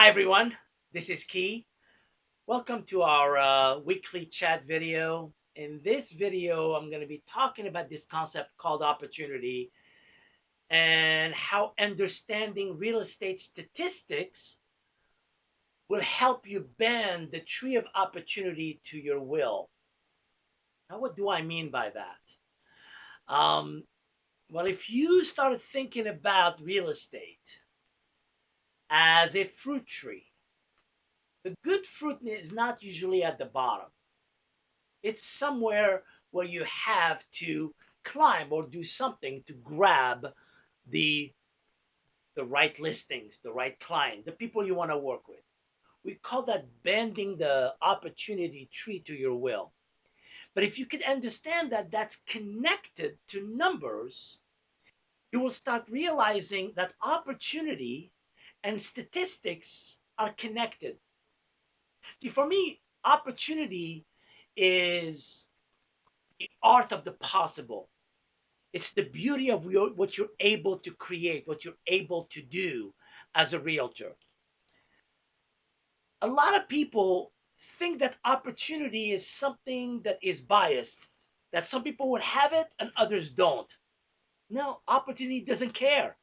Hi everyone, this is Key. Welcome to our weekly chat video. In this video, I'm going to be talking about this concept called opportunity and how understanding real estate statistics will help you bend the tree of opportunity to your will. Now, what do I mean by that? Um, well, if you start thinking about real estate as a fruit tree, the good fruit is not usually at the bottom. It's somewhere where you have to climb or do something to grab the the right listings, the right client, the people you want to work with. We call that bending the opportunity tree to your will. But if you can understand that that's connected to numbers, you will start realizing that opportunity and statistics are connected. See, for me, opportunity is the art of the possible. It's the beauty of what you're able to create, what you're able to do as a realtor. A lot of people think that opportunity is something that is biased, that some people would have it and others don't. No, opportunity doesn't care.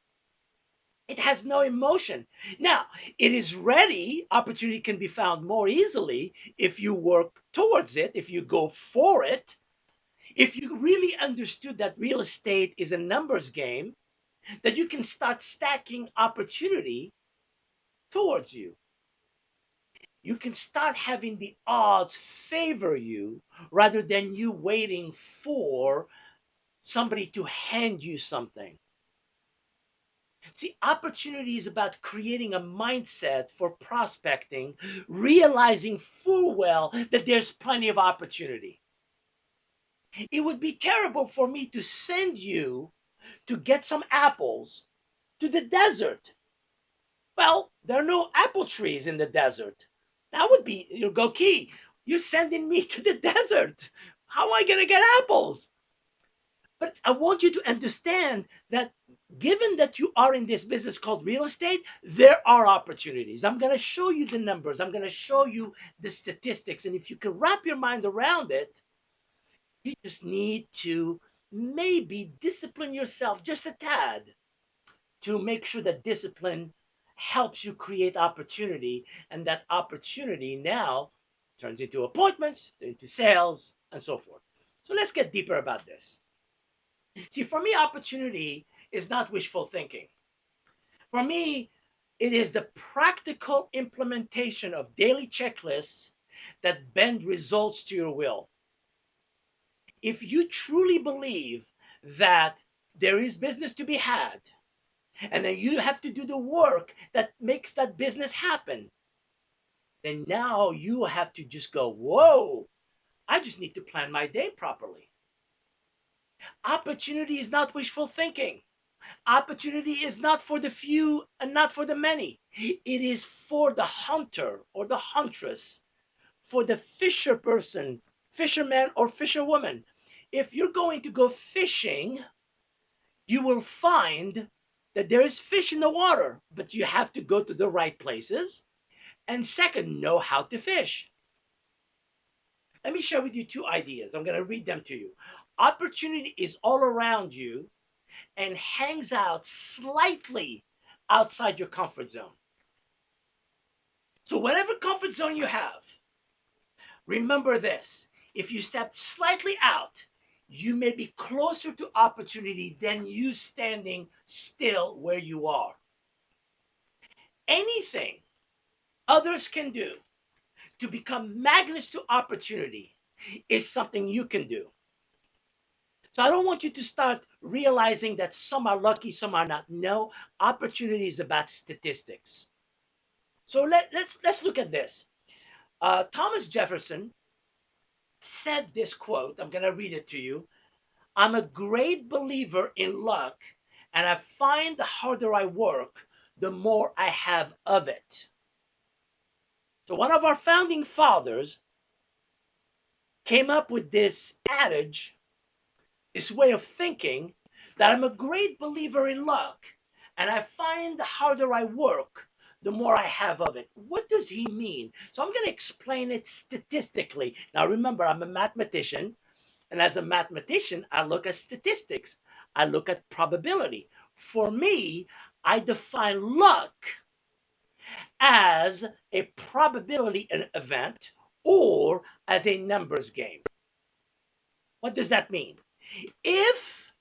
It has no emotion. Now, it is ready. Opportunity can be found more easily if you work towards it, if you go for it. If you really understood that real estate is a numbers game, that you can start stacking opportunity towards you. You can start having the odds favor you rather than you waiting for somebody to hand you something. See, opportunity is about creating a mindset for prospecting, realizing full well that there's plenty of opportunity. It would be terrible for me to send you to get some apples to the desert. Well, there are no apple trees in the desert. That would be, you go, Key, you're sending me to the desert. How am I going to get apples? But I want you to understand that given that you are in this business called real estate, there are opportunities. I'm going to show you the numbers. I'm going to show you the statistics. And if you can wrap your mind around it, you just need to maybe discipline yourself just a tad to make sure that discipline helps you create opportunity, and that opportunity now turns into appointments, into sales, and so forth. So let's get deeper about this. See, for me, opportunity is not wishful thinking. For me, it is the practical implementation of daily checklists that bend results to your will. If you truly believe that there is business to be had, and then you have to do the work that makes that business happen, then now you have to just go, whoa, I just need to plan my day properly. Opportunity is not wishful thinking. Opportunity is not for the few and not for the many. It is for the hunter or the huntress, for the fisher person, fisherman or fisherwoman. If you're going to go fishing, you will find that there is fish in the water, but you have to go to the right places. And second, know how to fish. Let me share with you two ideas. I'm going to read them to you. Opportunity is all around you and hangs out slightly outside your comfort zone. So, whatever comfort zone you have, remember this: if you step slightly out, you may be closer to opportunity than you standing still where you are. Anything others can do to become magnets to opportunity is something you can do. So I don't want you to start realizing that some are lucky, some are not. No, opportunity is about statistics. So let's look at this. Thomas Jefferson said this quote. I'm going to read it to you. I'm a great believer in luck, and I find the harder I work, the more I have of it. So one of our founding fathers came up with this adage, this way of thinking, that I'm a great believer in luck, and I find the harder I work, the more I have of it. What does he mean? So I'm going to explain it statistically. Now, remember, I'm a mathematician. And as a mathematician, I look at statistics, I look at probability. For me, I define luck as a probability event or as a numbers game. What does that mean? If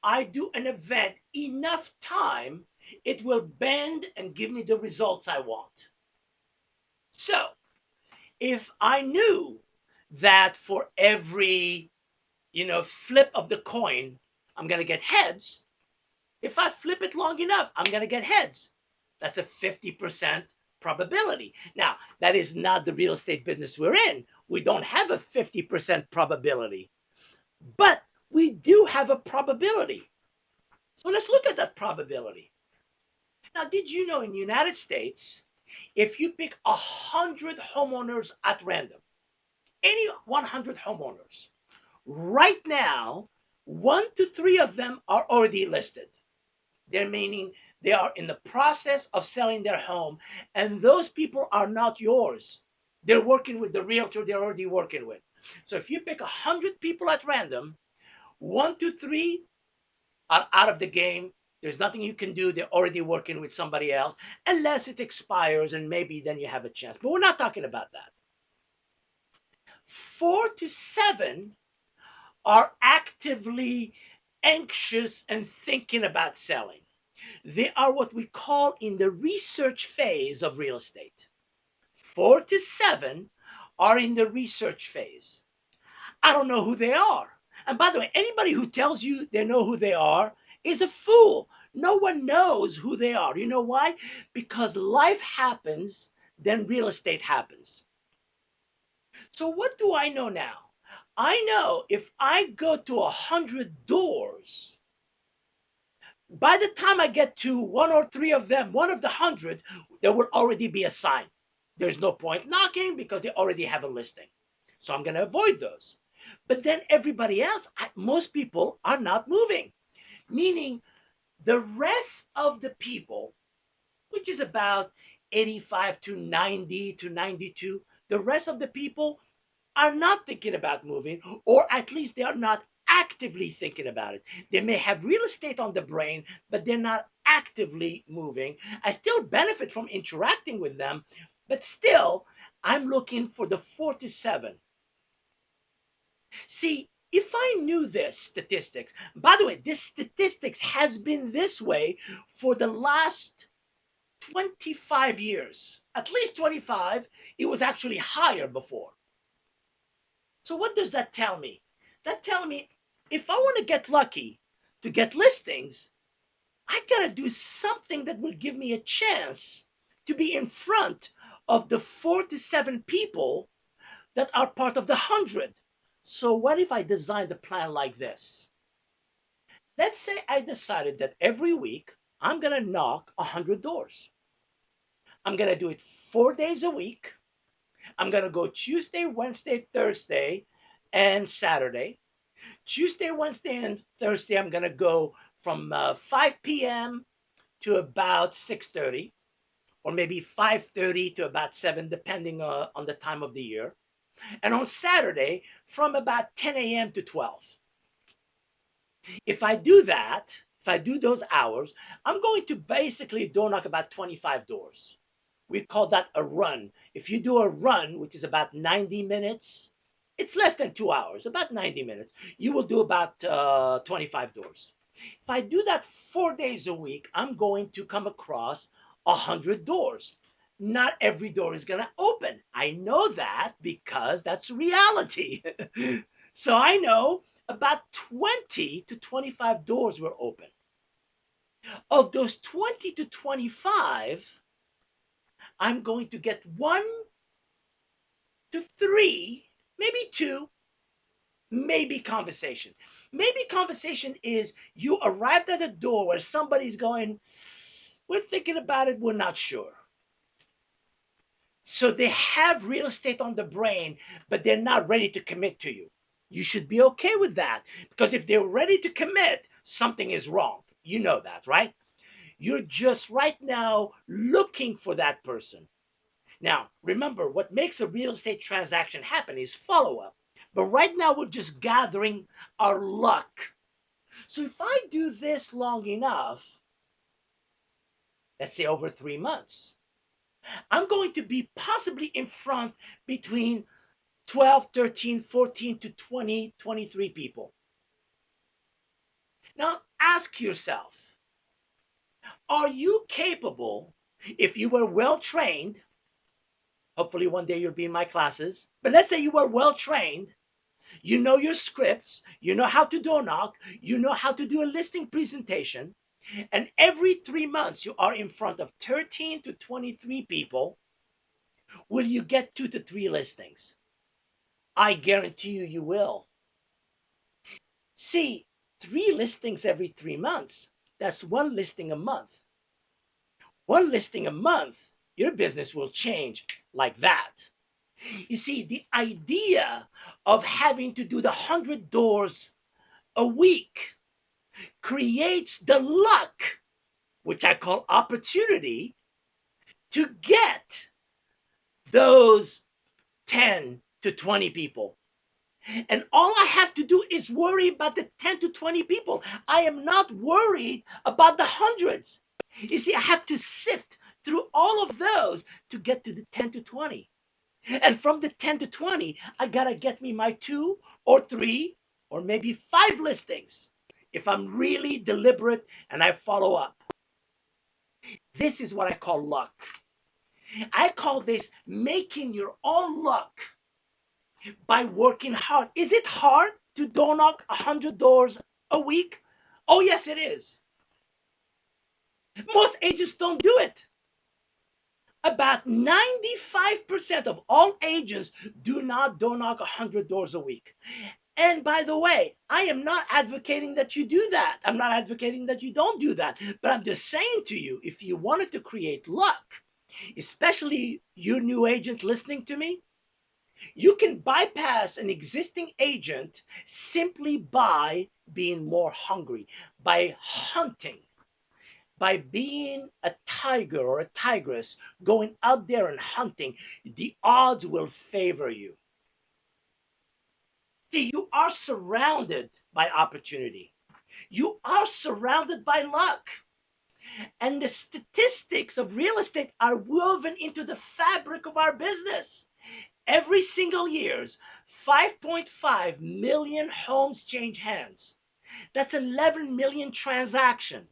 I do an event enough time, it will bend and give me the results I want. So if I knew that for every flip of the coin, I'm going to get heads. If I flip it long enough, I'm going to get heads. That's a 50% probability. Now, that is not the real estate business we're in. We don't have a 50% probability, but we do have a probability. So let's look at that probability. Now, did you know in the United States, if you pick 100 homeowners at random, any 100 homeowners, right now, 1 to 3 of them are already listed. They're meaning they are in the process of selling their home, and those people are not yours. They're working with the realtor they're already working with. So if you pick 100 people at random, 1 to 3 are out of the game. There's nothing you can do. They're already working with somebody else, unless it expires, and maybe then you have a chance. But we're not talking about that. 4 to 7 are actively anxious and thinking about selling. They are what we call in the research phase of real estate. 4 to 7 are in the research phase. I don't know who they are. And by the way, anybody who tells you they know who they are is a fool. No one knows who they are. You know why? Because life happens, then real estate happens. So what do I know now? I know if I go to 100 doors, by the time I get to 1 or 3 of them, one of the 100, there will already be a sign. There's no point knocking because they already have a listing. So I'm going to avoid those. But then everybody else, most people are not moving, meaning the rest of the people, which is about 85 to 90 to 92, the rest of the people are not thinking about moving, or at least they are not actively thinking about it. They may have real estate on the brain, but they're not actively moving. I still benefit from interacting with them, but still, I'm looking for the 4 to 7. See, if I knew this statistics, by the way, this statistics has been this way for the last 25 years, at least 25. It was actually higher before. So what does that tell me? That tells me if I want to get lucky to get listings, I got to do something that will give me a chance to be in front of the 4 to 7 people that are part of the 100. So what if I designed the plan like this? Let's say I decided that every week I'm going to knock 100 doors. I'm going to do it 4 days a week. I'm going to go Tuesday, Wednesday, Thursday, and Saturday. Tuesday, Wednesday, and Thursday, I'm going to go from 5 p.m. to about 6:30, or maybe 5:30 to about 7, depending on the time of the year. And on Saturday, from about 10 a.m. to 12. If I do that, if I do those hours, I'm going to basically door knock about 25 doors. We call that a run. If you do a run, which is about 90 minutes, it's less than 2 hours, about 90 minutes, you will do about 25 doors. If I do that 4 days a week, I'm going to come across 100 doors. Not every door is going to open. I know that because that's reality. So I know about 20 to 25 doors were open. Of those 20 to 25, I'm going to get 1 to 3, maybe 2, maybe conversation. Maybe conversation is you arrived at a door where somebody's going, we're thinking about it, we're not sure. So they have real estate on the brain, but they're not ready to commit to you. You should be okay with that, because if they're ready to commit, something is wrong. You know that, right? You're just right now looking for that person. Now, remember, what makes a real estate transaction happen is follow up. But right now, we're just gathering our luck. So if I do this long enough, let's say over 3 months, I'm going to be possibly in front between 12, 13, 14 to 20, 23 people. Now, ask yourself, are you capable, if you were well trained, hopefully one day you'll be in my classes, but let's say you were well trained, you know your scripts, you know how to door knock, you know how to do a listing presentation, and every 3 months you are in front of 13 to 23 people, will you get 2 to 3 listings? I guarantee you, you will. See, 3 listings every 3 months, that's one listing a month. One listing a month, your business will change like that. You see, the idea of having to do the 100 doors a week creates the luck, which I call opportunity, to get those 10 to 20 people. And all I have to do is worry about the 10 to 20 people. I am not worried about the hundreds. You see, I have to sift through all of those to get to the 10 to 20. And from the 10 to 20, I got to get me my 2 or 3 or maybe 5 listings if I'm really deliberate and I follow up. This is what I call luck. I call this making your own luck by working hard. Is it hard to door knock 100 doors a week? Oh, yes, it is. Most agents don't do it. About 95% of all agents do not door knock 100 doors a week. And by the way, I am not advocating that you do that. I'm not advocating that you don't do that. But I'm just saying to you, if you wanted to create luck, especially you new agent listening to me, you can bypass an existing agent simply by being more hungry, by hunting, by being a tiger or a tigress, going out there and hunting. The odds will favor you. See, you are surrounded by opportunity. You are surrounded by luck. And the statistics of real estate are woven into the fabric of our business. Every single year's 5.5 million homes change hands. That's 11 million transactions.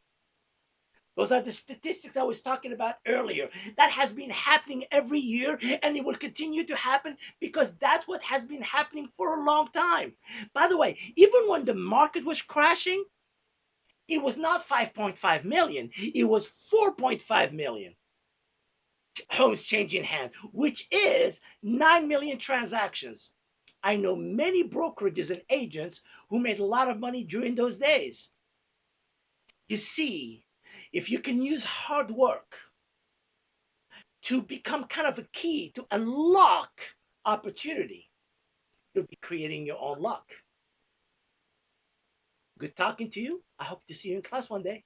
Those are the statistics I was talking about earlier. That has been happening every year and it will continue to happen because that's what has been happening for a long time. By the way, even when the market was crashing, it was not 5.5 million, it was 4.5 million homes changing hands, which is 9 million transactions. I know many brokerages and agents who made a lot of money during those days. You see, if you can use hard work to become kind of a key to unlock opportunity, you'll be creating your own luck. Good talking to you. I hope to see you in class one day.